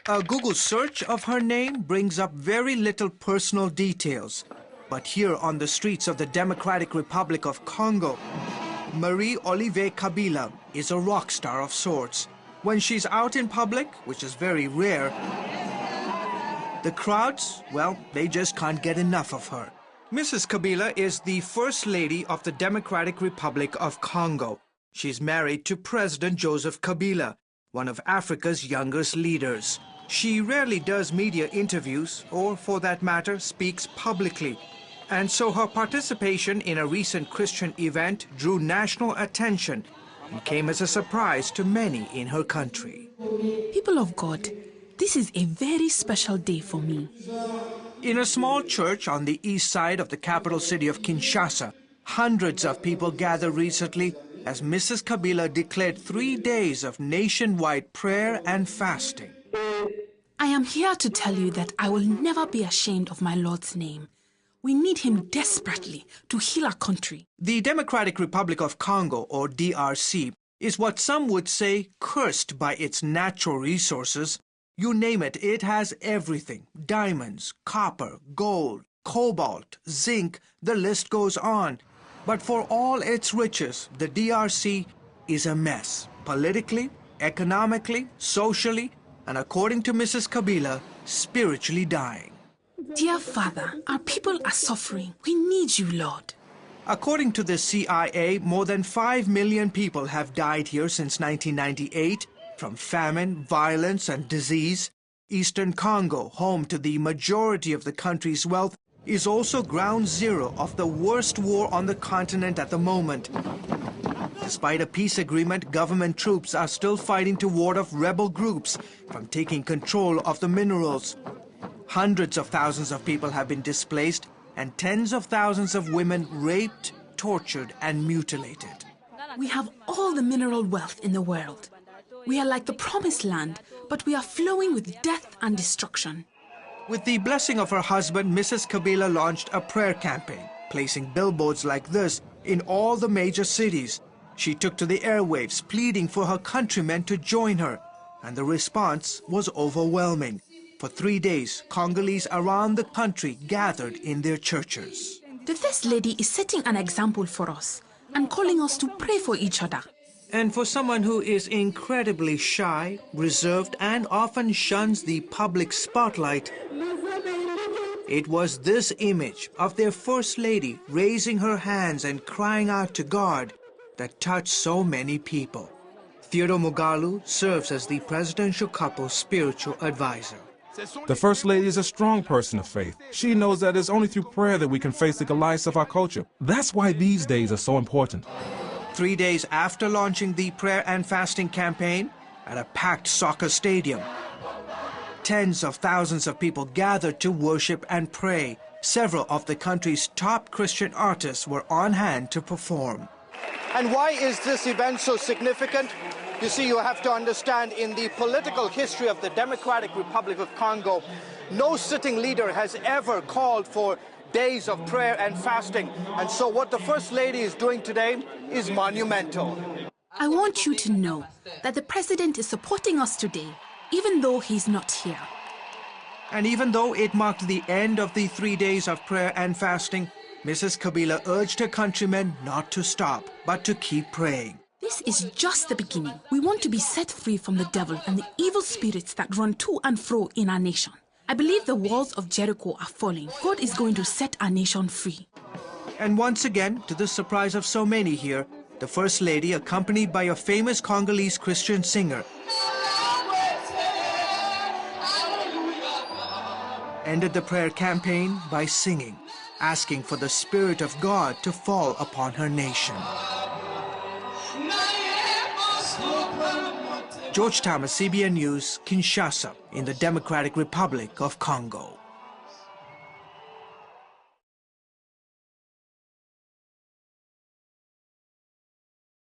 A Google search of her name brings up very little personal details. But here on the streets of the Democratic Republic of Congo, Marie-Olive Kabila is a rock star of sorts. When she's out in public, which is very rare, the crowds, well, they just can't get enough of her. Mrs. Kabila is the First Lady of the Democratic Republic of Congo. She's married to President Joseph Kabila, one of Africa's youngest leaders. She rarely does media interviews, or for that matter, speaks publicly. And so her participation in a recent Christian event drew national attention and came as a surprise to many in her country. People of God, this is a very special day for me. In a small church on the east side of the capital city of Kinshasa, hundreds of people gathered recently as Mrs. Kabila declared 3 days of nationwide prayer and fasting. I am here to tell you that I will never be ashamed of my Lord's name. We need him desperately to heal our country. The Democratic Republic of Congo, or DRC, is what some would say cursed by its natural resources. You name it, it has everything. Diamonds, copper, gold, cobalt, zinc, the list goes on. But for all its riches, the DRC is a mess. Politically, economically, socially, and according to Mrs. Kabila, spiritually dying. Dear Father, our people are suffering. We need you, Lord. According to the CIA, more than 5 million people have died here since 1998 from famine, violence, and disease. Eastern Congo, home to the majority of the country's wealth, is also ground zero of the worst war on the continent at the moment. Despite a peace agreement, government troops are still fighting to ward off rebel groups from taking control of the minerals. Hundreds of thousands of people have been displaced and tens of thousands of women raped, tortured, and mutilated. We have all the mineral wealth in the world. We are like the promised land, but we are flowing with death and destruction. With the blessing of her husband, Mrs. Kabila launched a prayer campaign, placing billboards like this in all the major cities. She took to the airwaves, pleading for her countrymen to join her, and the response was overwhelming. For 3 days, Congolese around the country gathered in their churches. The First Lady is setting an example for us and calling us to pray for each other. And for someone who is incredibly shy, reserved, and often shuns the public spotlight, it was this image of their First Lady raising her hands and crying out to God that touched so many people. Theodore Mugalu serves as the presidential couple's spiritual advisor. The First Lady is a strong person of faith. She knows that it's only through prayer that we can face the Goliaths of our culture. That's why these days are so important. 3 days after launching the prayer and fasting campaign at a packed soccer stadium, tens of thousands of people gathered to worship and pray. Several of the country's top Christian artists were on hand to perform. And why is this event so significant? You see, you have to understand, in the political history of the Democratic Republic of Congo, no sitting leader has ever called for days of prayer and fasting. And so what the First Lady is doing today is monumental. I want you to know that the President is supporting us today, even though he's not here. And even though it marked the end of the 3 days of prayer and fasting, Mrs. Kabila urged her countrymen not to stop, but to keep praying. This is just the beginning. We want to be set free from the devil and the evil spirits that run to and fro in our nation. I believe the walls of Jericho are falling. God is going to set our nation free. And once again, to the surprise of so many here, the First Lady, accompanied by a famous Congolese Christian singer, ended the prayer campaign by singing, asking for the Spirit of God to fall upon her nation. George Thomas, CBN News, Kinshasa, in the Democratic Republic of Congo.